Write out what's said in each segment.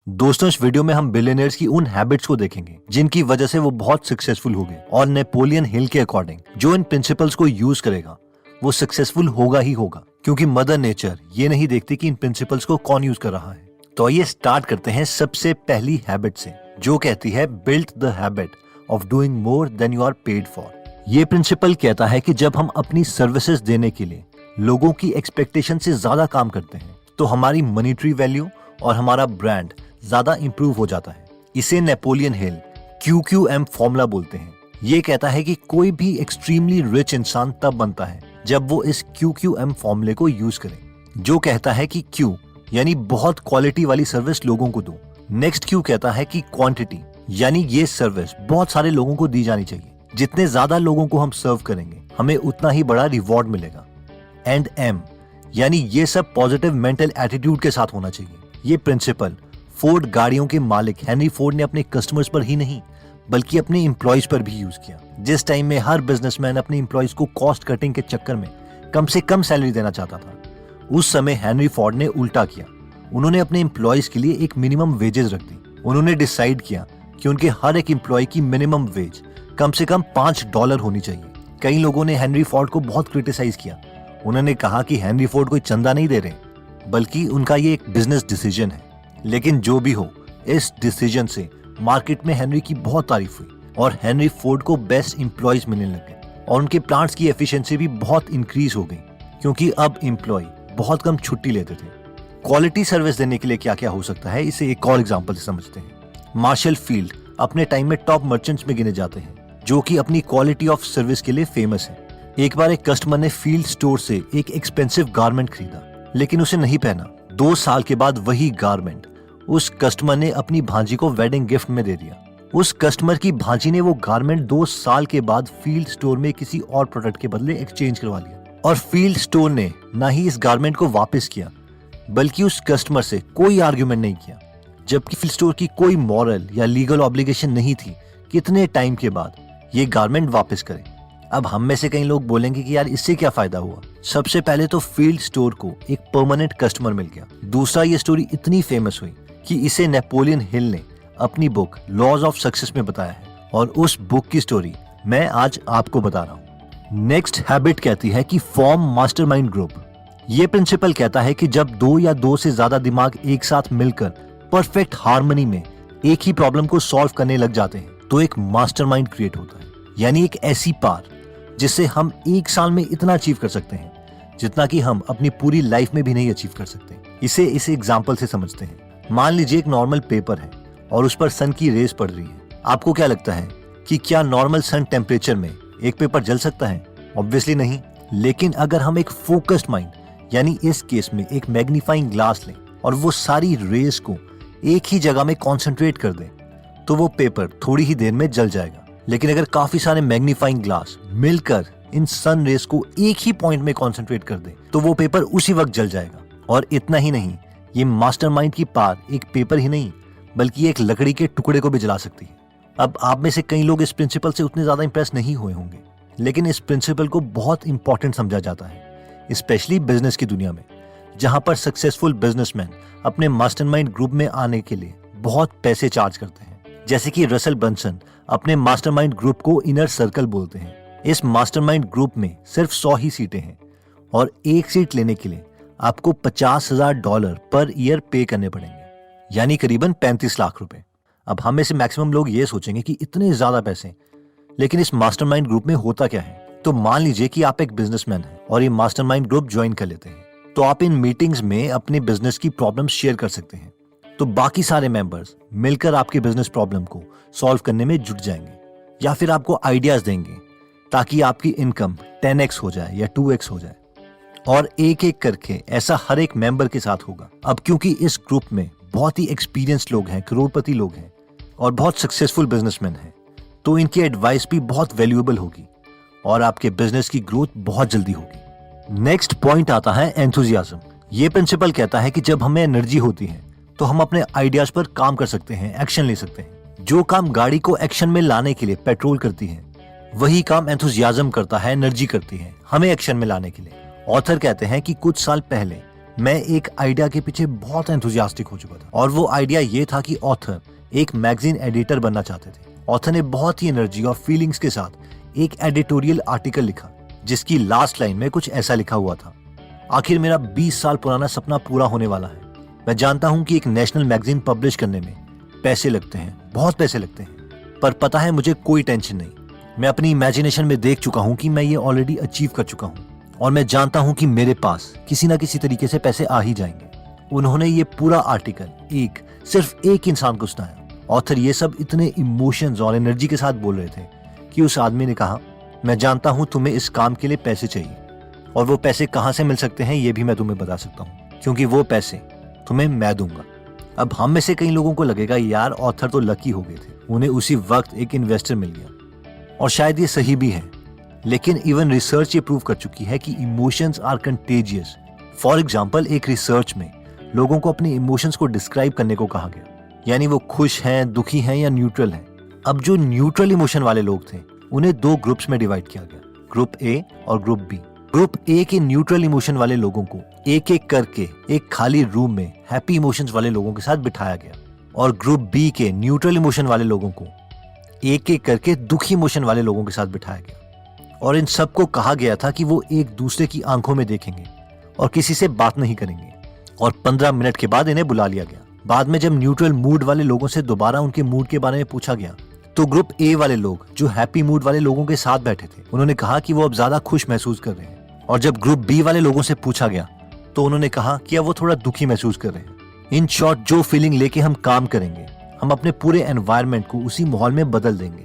दोस्तों, इस वीडियो में हम बिलियनर्स की उन हैबिट्स को देखेंगे जिनकी वजह से वो बहुत सक्सेसफुल हो गए और नेपोलियन हिल के अकॉर्डिंग जो इन प्रिंसिपल्स को यूज करेगा वो सक्सेसफुल होगा ही होगा, क्योंकि मदर नेचर ये नहीं देखती कि इन प्रिंसिपल्स को कौन यूज कर रहा है। तो आइए स्टार्ट करते हैं सबसे पहली हैबिट से, जो कहती है build the habit of doing more than you are paid for. ये प्रिंसिपल कहता है कि जब हम अपनी सर्विसेज देने के लिए लोगों की एक्सपेक्टेशन से ज्यादा काम करते हैं तो हमारी मॉनेटरी वैल्यू और हमारा ब्रांड ज्यादा इंप्रूव हो जाता है। इसे नेपोलियन हिल QQM फॉर्मूला बोलते हैं। ये कहता है कि कोई भी एक्सट्रीमली रिच इंसान तब बनता है जब वो इस QQM फॉर्मूले को यूज करे, जो कहता है कि Q यानी बहुत क्वालिटी वाली सर्विस लोगों को दो। नेक्स्ट Q कहता है कि क्वांटिटी, यानी ये सर्विस बहुत सारे लोगों को दी जानी चाहिए। जितने ज्यादा लोगों को हम सर्व करेंगे हमें उतना ही बड़ा रिवॉर्ड मिलेगा। एंड M यानी ये सब पॉजिटिव मेंटल एटीट्यूड के साथ होना चाहिए। ये प्रिंसिपल फोर्ड गाड़ियों के मालिक हेनरी फोर्ड ने अपने कस्टमर्स पर ही नहीं बल्कि अपने एम्प्लॉयज पर भी यूज किया। जिस टाइम में हर बिजनेसमैन अपने एम्प्लॉयज को कॉस्ट कटिंग के चक्कर में कम से कम सैलरी देना चाहता था, उस समय हेनरी फोर्ड ने उल्टा किया। उन्होंने अपने एम्प्लॉयज के लिए एक मिनिमम वेजेस रख दी। उन्होंने डिसाइड किया कि उनके हर एक एम्प्लॉय की मिनिमम वेज कम से कम $5 होनी चाहिए। कई लोगों ने हेनरी फोर्ड को बहुत क्रिटिसाइज किया। उन्होंने कहा कि हेनरी फोर्ड कोई चंदा नहीं दे रहे बल्कि उनका ये एक बिजनेस डिसीजन है। लेकिन जो भी हो, इस डिसीजन से मार्केट में हेनरी की बहुत तारीफ हुई और हेनरी फोर्ड को बेस्ट एम्प्लॉयज मिलने लग गए और उनके प्लांट्स की एफिशिएंसी भी बहुत इंक्रीज हो गई, क्योंकि अब एम्प्लॉय बहुत कम छुट्टी लेते थे। क्वालिटी सर्विस देने के लिए क्या क्या हो सकता है, इसे एक और एग्जांपल से समझते हैं। मार्शल फील्ड अपने टाइम में टॉप मर्चेंट्स में गिने जाते हैं, जो कि अपनी क्वालिटी ऑफ सर्विस के लिए फेमस है। एक बार एक कस्टमर ने फील्ड स्टोर से एक एक्सपेंसिव गारमेंट खरीदा, लेकिन उसे नहीं पहना। 2 साल के बाद वही गारमेंट उस कस्टमर ने अपनी भांजी को वेडिंग गिफ्ट में दे दिया। उस कस्टमर की भांजी ने वो गारमेंट 2 साल के बाद फील्ड स्टोर में किसी और प्रोडक्ट के बदले एक्सचेंज करवा लिया, और फील्ड स्टोर ने ना ही इस गारमेंट को वापस किया बल्कि उस कस्टमर से कोई आर्ग्यूमेंट नहीं किया, जबकि फील्ड स्टोर की कोई मॉरल या लीगल ऑब्लिगेशन नहीं थी कितने टाइम के बाद ये गारमेंट वापस करें। अब हम में से कई लोग बोलेंगे कि यार इससे क्या फायदा हुआ। सबसे पहले तो फील्ड स्टोर को एक परमानेंट कस्टमर मिल गया। दूसरा, ये स्टोरी इतनी फेमस हुई कि इसे नेपोलियन हिल ने अपनी बुक लॉज ऑफ सक्सेस में बताया है, और उस बुक की स्टोरी मैं आज आपको बता रहा हूँ। नेक्स्ट हैबिट कहती है कि फॉर्म मास्टरमाइंड ग्रुप। ये प्रिंसिपल कहता है कि जब 2 या 2 से ज्यादा दिमाग एक साथ मिलकर परफेक्ट हार्मनी में एक ही प्रॉब्लम को सॉल्व करने लग जाते हैं तो एक मास्टरमाइंड क्रिएट होता है, यानी एक ऐसी पार जिससे हम 1 साल में इतना अचीव कर सकते हैं जितना कि हम अपनी पूरी लाइफ में भी नहीं अचीव कर सकते। इसे एग्जाम्पल से समझते हैं। मान लीजिए एक नॉर्मल पेपर है और उस पर सन की रेस पड़ रही है। आपको क्या लगता है कि क्या नॉर्मल सन टेम्परेचर में एक पेपर जल सकता है? ऑब्वियसली नहीं। लेकिन अगर हम एक फोकस्ड माइंड, यानी इस केस में एक मैग्नीफाइंग ग्लास लें और वो सारी रेस को एक ही जगह में कॉन्सेंट्रेट कर दें तो वो पेपर थोड़ी ही देर में जल जाएगा। लेकिन अगर काफी सारे मैग्नीफाइंग ग्लास मिलकर इन सन रेस को एक ही पॉइंट में कॉन्सेंट्रेट कर दें तो वो पेपर उसी वक्त जल जाएगा। और इतना ही नहीं, ये मास्टरमाइंड की पार एक पेपर ही नहीं बल्कि एक लकड़ी के टुकड़े को भी जला सकती है। अब आप में से कई लोग इस प्रिंसिपल से उतने ज्यादा इंप्रेस नहीं हुए होंगे, लेकिन इस प्रिंसिपल को बहुत इंपॉर्टेंट समझा जाता है, स्पेशली बिजनेस की दुनिया में, जहां पर सक्सेसफुल बिजनेसमैन अपने मास्टरमाइंड ग्रुप में आने के लिए बहुत पैसे चार्ज करते हैं। जैसे कि रसल ब्रंसन अपने मास्टरमाइंड ग्रुप को इनर सर्कल बोलते हैं। इस मास्टरमाइंड ग्रुप में सिर्फ 100 ही सीटें हैं और एक सीट लेने के लिए आपको $50,000 पर ईयर पे करने पड़ेंगे, यानी करीबन 35 लाख रुपए। अब हम में से मैक्सिमम लोग ये सोचेंगे कि इतने ज्यादा पैसे, लेकिन इस मास्टरमाइंड ग्रुप में होता क्या है। तो मान लीजिए कि आप एक बिजनेसमैन हैं और ये मास्टरमाइंड ग्रुप ज्वाइन कर लेते हैं, तो आप इन मीटिंग्स में अपने बिजनेस की प्रॉब्लम शेयर कर सकते हैं। तो बाकी सारे मेंबर्स मिलकर आपके बिजनेस प्रॉब्लम को सॉल्व करने में जुट जाएंगे या फिर आपको आइडियाज देंगे ताकि आपकी इनकम 10x हो जाए या 2x हो जाए। और एक एक करके ऐसा हर एक मेंबर के साथ होगा। अब क्योंकि इस ग्रुप में बहुत ही एक्सपीरियंस्ड लोग हैं, करोड़पति लोग हैं और बहुत सक्सेसफुल बिजनेसमैन हैं, तो इनकी एडवाइस भी बहुत वैल्यूएबल होगी और आपके बिजनेस की ग्रोथ बहुत जल्दी होगी। नेक्स्ट पॉइंट आता है एंथुजियाज्म। ये प्रिंसिपल कहता है कि जब हमें एनर्जी होती है तो हम अपने आइडियाज पर काम कर सकते हैं, एक्शन ले सकते हैं। जो काम गाड़ी को एक्शन में लाने के लिए पेट्रोल करती है, वही काम एंथुजियाज्म करता है, एनर्जी करती है हमें एक्शन में लाने के लिए। ऑथर कहते हैं कि कुछ साल पहले मैं एक आइडिया के पीछे बहुत एंथुजियास्टिक हो चुका था और वो आइडिया ये था कि ऑथर एक मैगजीन एडिटर बनना चाहते थे। ऑथर ने बहुत ही एनर्जी और फीलिंग्स के साथ एक एडिटोरियल आर्टिकल लिखा जिसकी लास्ट लाइन में कुछ ऐसा लिखा हुआ था, आखिर मेरा 20 साल पुराना सपना पूरा होने वाला है। मैं जानता हूँ कि एक नेशनल मैगजीन पब्लिश करने में पैसे लगते हैं, बहुत पैसे लगते हैं, पर पता है मुझे कोई टेंशन नहीं। मैं अपनी इमेजिनेशन में देख चुका हूँ कि मैं ये ऑलरेडी अचीव कर चुका हूँ और मैं जानता हूँ कि मेरे पास किसी ना किसी तरीके से पैसे आ ही जाएंगे। उन्होंने ये पूरा आर्टिकल सिर्फ एक इंसान को सुनाया। ऑथर ये सब इतने इमोशंस और एनर्जी के साथ बोल रहे थे कि उस आदमी ने कहा, मैं जानता हूँ तुम्हें इस काम के लिए पैसे चाहिए और वो पैसे कहाँ से मिल सकते हैं ये भी मैं तुम्हें बता सकता हूँ, क्योंकि वो पैसे तुम्हें मैं दूंगा। अब हम में से कई लोगों को लगेगा यार ऑथर तो लकी हो गए थे, उन्हें उसी वक्त एक इन्वेस्टर मिल गया, और शायद ये सही भी है। लेकिन इवन रिसर्च ये प्रूव कर चुकी है कि emotions are contagious. For example, एक रिसर्च में लोगों को अपने इमोशंस को डिस्क्राइब करने को कहा गया, यानी वो खुश हैं, दुखी हैं या न्यूट्रल हैं। अब जो न्यूट्रल इमोशन वाले लोग थे उन्हें 2 ग्रुप्स में डिवाइड किया गया, ग्रुप ए और ग्रुप बी। ग्रुप ए के न्यूट्रल इमोशन वाले लोगों को एक एक करके एक खाली रूम में हैप्पी इमोशंस वाले लोगों के साथ बिठाया गया, और ग्रुप बी के न्यूट्रल इमोशन वाले लोगों को एक एक करके दुखी इमोशन वाले लोगों के साथ बिठाया गया। और इन सबको कहा गया था कि वो एक दूसरे की आंखों में देखेंगे और किसी से बात नहीं करेंगे, और 15 मिनट के बाद इन्हें बुला लिया गया। बाद में जब न्यूट्रल मूड वाले लोगों से दोबारा उनके मूड के बारे में पूछा गया तो ग्रुप ए वाले लोग जो हैप्पी मूड वाले लोगों के साथ बैठे थे उन्होंने कहा कि वो अब ज्यादा खुश महसूस कर रहे हैं, और जब ग्रुप बी वाले लोगों से पूछा गया तो उन्होंने कहा कि अब वो थोड़ा दुखी महसूस कर रहे हैं। इन शॉर्ट, जो फीलिंग लेके हम काम करेंगे, हम अपने पूरे एनवायरनमेंट को उसी माहौल में बदल देंगे।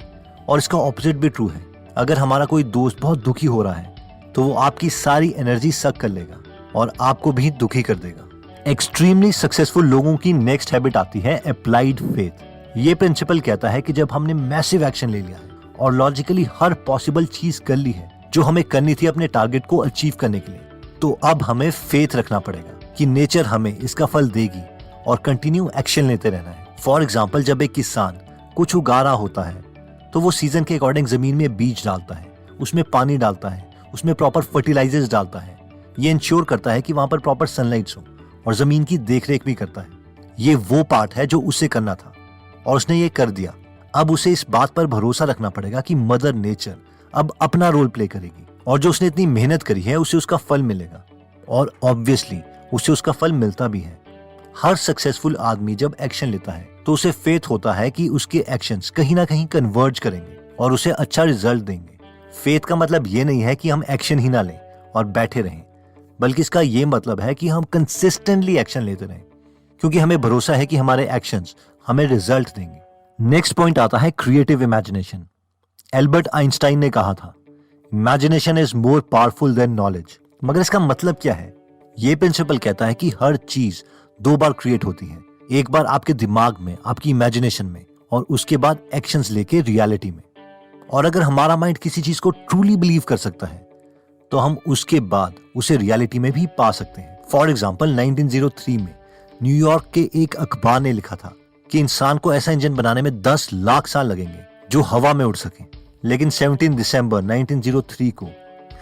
और इसका ऑपोजिट भी ट्रू है। अगर हमारा कोई दोस्त बहुत दुखी हो रहा है तो वो आपकी सारी एनर्जी सक कर लेगा और आपको भी दुखी कर देगा। एक्सट्रीमली सक्सेसफुल लोगों की नेक्स्ट हैबिट आती है अप्लाइड फेथ। ये प्रिंसिपल कहता है कि जब हमने मैसिव एक्शन ले लिया है और लॉजिकली हर पॉसिबल चीज कर ली है जो हमें करनी थी अपने टारगेट को अचीव करने के लिए, तो अब हमें फेथ रखना पड़ेगा कि नेचर हमें इसका फल देगी और कंटिन्यू एक्शन लेते रहना है। फॉर एग्जाम्पल, जब एक किसान कुछ उगा रहा होता है तो वो सीजन के अकॉर्डिंग जमीन में बीज डालता है, उसमें पानी डालता है, उसमें प्रॉपर फर्टिलाइजर्स डालता है। ये इंश्योर करता है कि वहां पर प्रॉपर सनलाइट्स हो, और जमीन की देखरेख भी करता है। ये वो पार्ट है जो उसे करना था और उसने ये कर दिया। अब उसे इस बात पर भरोसा रखना पड़ेगा कि मदर नेचर अब अपना रोल प्ले करेगी, और जो उसने इतनी मेहनत करी है उसे उसका फल मिलेगा, और ऑब्वियसली उसे उसका फल मिलता भी है। हर सक्सेसफुल आदमी जब एक्शन लेता है तो उसे फेथ होता है कि उसके एक्शंस कहीं ना कहीं कन्वर्ज करेंगे और उसे अच्छा रिजल्ट देंगे। फेथ का मतलब ये नहीं है कि हम एक्शन ही ना लें और बैठे रहें, बल्कि इसका ये मतलब है कि हम कंसिस्टेंटली एक्शन लेते रहें, क्योंकि हमें भरोसा है कि हमारे एक्शंस हमें रिजल्ट देंगे। नेक्स्ट पॉइंट आता है क्रिएटिव इमेजिनेशन। एल्बर्ट आइंस्टाइन ने कहा था, imagination is more powerful than knowledge. मगर इसका मतलब क्या है? ये प्रिंसिपल कहता है कि हर चीज 2 बार क्रिएट होती है, एक बार आपके दिमाग में, आपकी इमेजिनेशन में, और उसके बाद एक्शंस लेके रियलिटी में। और अगर हमारा माइंड किसी चीज को ट्रूली बिलीव कर सकता है तो हम उसके बाद उसे रियलिटी में भी पा सकते हैं। फॉर एग्जाम्पल, 1903 में न्यूयॉर्क के एक अखबार ने लिखा था कि इंसान को ऐसा इंजन बनाने में 10 लाख साल लगेंगे जो हवा में उड़ सके। लेकिन 17 दिसंबर 1903 को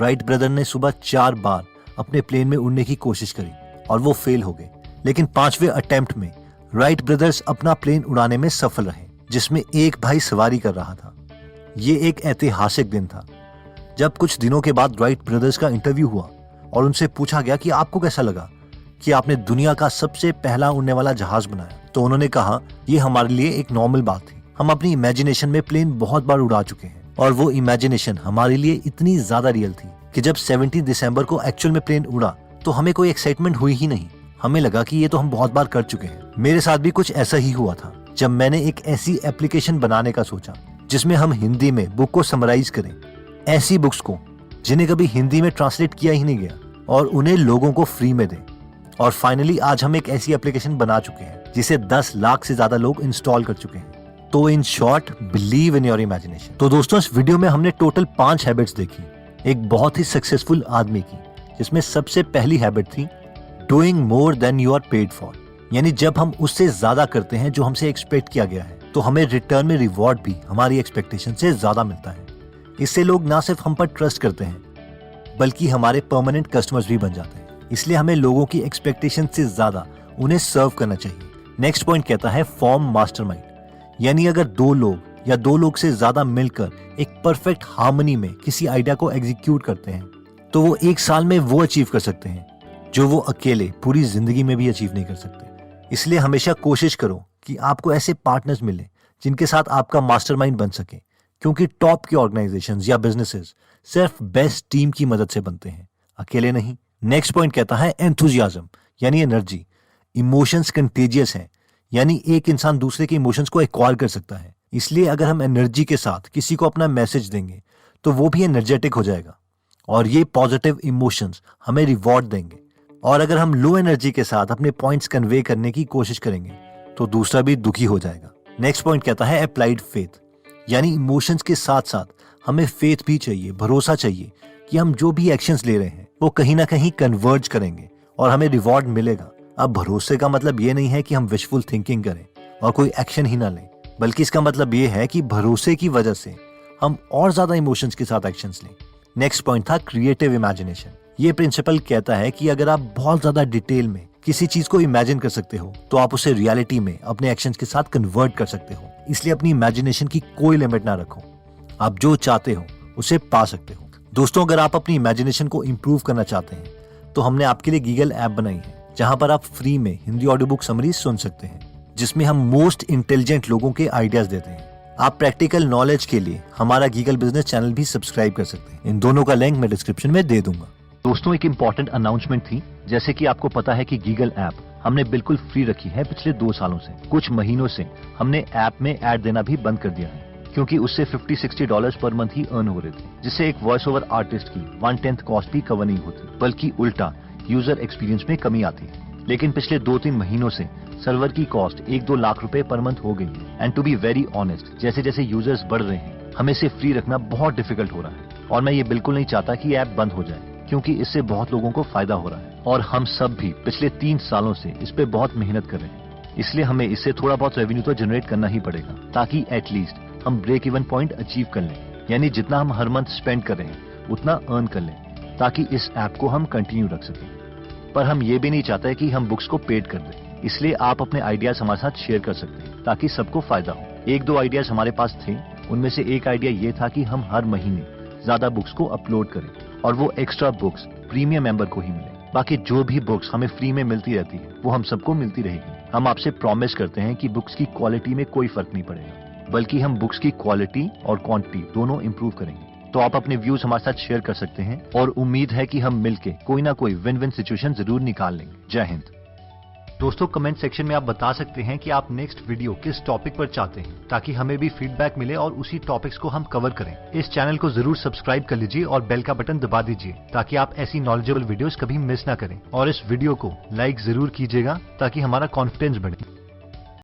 राइट ब्रदर ने सुबह 4 बार अपने प्लेन में उड़ने की कोशिश करी और वो फेल हो गए। लेकिन 5वें अटेम्प्ट में राइट ब्रदर्स अपना प्लेन उड़ाने में सफल रहे, जिसमें एक भाई सवारी कर रहा था। ये एक ऐतिहासिक दिन था। जब कुछ दिनों के बाद राइट ब्रदर्स का इंटरव्यू हुआ और उनसे पूछा गया कि आपको कैसा लगा कि आपने दुनिया का सबसे पहला उड़ने वाला जहाज बनाया, तो उन्होंने कहा, ये हमारे लिए एक नॉर्मल बात थी। हम अपनी इमेजिनेशन में प्लेन बहुत बार उड़ा चुके हैं, और वो इमेजिनेशन हमारे लिए इतनी ज्यादा रियल थी कि जब 17 दिसंबर को एक्चुअल में प्लेन उड़ा तो हमें कोई एक्साइटमेंट हुई ही नहीं। हमें लगा कि ये तो हम बहुत बार कर चुके हैं। मेरे साथ भी कुछ ऐसा ही हुआ था जब मैंने एक ऐसी एप्लीकेशन बनाने का सोचा जिसमें हम हिंदी में बुक को समराइज करें, ऐसी बुक्स को जिन्हें कभी हिंदी में ट्रांसलेट किया ही नहीं गया, और उन्हें लोगों को फ्री में दें। और फाइनली आज हम एक ऐसी एप्लीकेशन बना चुके हैं जिसे 10 लाख से ज्यादा लोग इंस्टॉल कर चुके हैं। तो in short, believe in your imagination. तो दोस्तों, इस वीडियो में हमने टोटल 5 हैबिट्स देखी एक बहुत ही सक्सेसफुल आदमी की, जिसमें सबसे पहली हैबिट थी doing more than you are paid for. यानी जब हम उससे ज्यादा करते हैं जो हमसे एक्सपेक्ट किया गया है तो हमें रिटर्न में रिवॉर्ड भी हमारी एक्सपेक्टेशन से ज्यादा मिलता है। इससे लोग ना सिर्फ हम पर ट्रस्ट करते हैं बल्कि हमारे परमानेंट कस्टमर्स भी बन जाते हैं। इसलिए हमें लोगों की एक्सपेक्टेशन से ज्यादा उन्हें सर्व करना चाहिए। नेक्स्ट पॉइंट कहता है फॉर्म मास्टरमाइंड, यानी अगर दो लोग या दो लोग से ज्यादा मिलकर एक परफेक्ट हार्मनी में किसी आइडिया को एग्जीक्यूट करते हैं तो वो एक साल में वो अचीव कर सकते हैं जो वो अकेले पूरी जिंदगी में भी अचीव नहीं कर सकते। इसलिए हमेशा कोशिश करो कि आपको ऐसे पार्टनर्स मिले जिनके साथ आपका मास्टरमाइंड बन सके, क्योंकि टॉप के ऑर्गेनाइजेशंस या बिजनेसेस सिर्फ बेस्ट टीम की मदद से बनते हैं, अकेले नहीं। नेक्स्ट पॉइंट कहता है एंथुजियाज्म, यानी एनर्जी। इमोशंस कंटेजियस हैं, यानी एक इंसान दूसरे के इमोशंस को एक्वायर कर सकता है। इसलिए अगर हम एनर्जी के साथ किसी को अपना मैसेज देंगे तो वो भी एनर्जेटिक हो जाएगा और ये पॉजिटिव इमोशंस हमें रिवॉर्ड देंगे। और अगर हम लो एनर्जी के साथ अपने पॉइंट्स कन्वे करने की कोशिश करेंगे तो दूसरा भी दुखी हो जाएगा। नेक्स्ट पॉइंट कहता है अप्लाइड फेथ, यानी इमोशंस के साथ साथ हमें फेथ भी चाहिए, भरोसा चाहिए कि हम जो भी एक्शंस ले रहे हैं वो कहीं ना कहीं कन्वर्ज करेंगे और हमें रिवॉर्ड मिलेगा। अब भरोसे का मतलब ये नहीं है कि हम विशफुल थिंकिंग करें और कोई एक्शन ही ना लें, बल्कि इसका मतलब ये है कि भरोसे की वजह से हम और ज्यादा इमोशंस के साथ एक्शंस लें। नेक्स्ट पॉइंट था क्रिएटिव इमेजिनेशन। ये प्रिंसिपल कहता है कि अगर आप बहुत ज्यादा डिटेल में किसी चीज को इमेजिन कर सकते हो तो आप उसे रियलिटी में अपने एक्शंस के साथ कन्वर्ट कर सकते हो। इसलिए अपनी इमेजिनेशन की कोई लिमिट ना रखो, आप जो चाहते हो उसे पा सकते हो। दोस्तों, अगर आप अपनी इमेजिनेशन को इंप्रूव करना चाहते हैं तो हमने आपके लिए गीगल ऐप बनाई है जहां पर आप फ्री में हिंदी ऑडियो बुक समरीज सुन सकते हैं, जिसमें हम मोस्ट इंटेलिजेंट लोगों के आइडियाज देते हैं। आप प्रैक्टिकल नॉलेज के लिए हमारा गीगल बिजनेस चैनल भी सब्सक्राइब कर सकते हैं। इन दोनों का लिंक मैं डिस्क्रिप्शन में दे दूंगा। दोस्तों, एक इम्पॉर्टेंट अनाउंसमेंट थी। जैसे कि आपको पता है कि गीगल ऐप हमने बिल्कुल फ्री रखी है पिछले 2 सालों से। कुछ महीनों से हमने ऐप में ऐड देना भी बंद कर दिया है, क्योंकि उससे $50-60 पर मंथ ही अर्न हो रहे थे, जिससे एक वॉइस ओवर आर्टिस्ट की 1/10 कॉस्ट भी कवर नहीं होती, बल्कि उल्टा यूजर एक्सपीरियंस में कमी आती है। लेकिन पिछले 2-3 महीनों से सर्वर की कॉस्ट 1-2 लाख रुपए पर मंथ हो गई है। And to be very honest, जैसे जैसे यूजर्स बढ़ रहे हैं हमें इसे फ्री रखना बहुत डिफिकल्ट हो रहा है। और मैं ये बिल्कुल नहीं चाहता कि ऐप बंद हो जाए, क्योंकि इससे बहुत लोगों को फायदा हो रहा है और हम सब भी पिछले 3 सालों से इस पे बहुत मेहनत कर रहे हैं। इसलिए हमें इससे थोड़ा बहुत रेवेन्यू तो जनरेट करना ही पड़ेगा, ताकि एटलीस्ट हम ब्रेक इवन पॉइंट अचीव कर लें, यानी जितना हम हर मंथ स्पेंड कर रहे हैं उतना अर्न कर लें, ताकि इस ऐप को हम कंटिन्यू रख सकें। पर हम ये भी नहीं चाहते कि हम बुक्स को पेड कर दें, इसलिए आप अपने आइडियाज हमारे साथ शेयर कर सकते हैं ताकि सबको फायदा हो। 1-2 आइडियाज हमारे पास थे, उनमें से एक आइडिया ये था कि हम हर महीने ज्यादा बुक्स को अपलोड करें और वो एक्स्ट्रा बुक्स प्रीमियम मेंबर को ही मिले। बाकी जो भी बुक्स हमें फ्री में मिलती रहती है वो हम सबको मिलती रहेगी। हम आपसे प्रॉमिस करते हैं कि बुक्स की क्वालिटी में कोई फर्क नहीं पड़ेगा, बल्कि हम बुक्स की क्वालिटी और क्वांटिटी दोनों इंप्रूव करेंगे। तो आप अपने व्यूज हमारे साथ शेयर कर सकते हैं और उम्मीद है कि हम मिलके कोई ना कोई विन विन सिचुएशन जरूर निकाल लेंगे। जय हिंद। दोस्तों, कमेंट सेक्शन में आप बता सकते हैं कि आप नेक्स्ट वीडियो किस टॉपिक पर चाहते हैं, ताकि हमें भी फीडबैक मिले और उसी टॉपिक्स को हम कवर करें। इस चैनल को जरूर सब्सक्राइब कर लीजिए और बेल का बटन दबा दीजिए, ताकि आप ऐसी नॉलेजेबल वीडियोस कभी मिस ना करें। और इस वीडियो को लाइक जरूर कीजिएगा ताकि हमारा कॉन्फिडेंस बढ़े।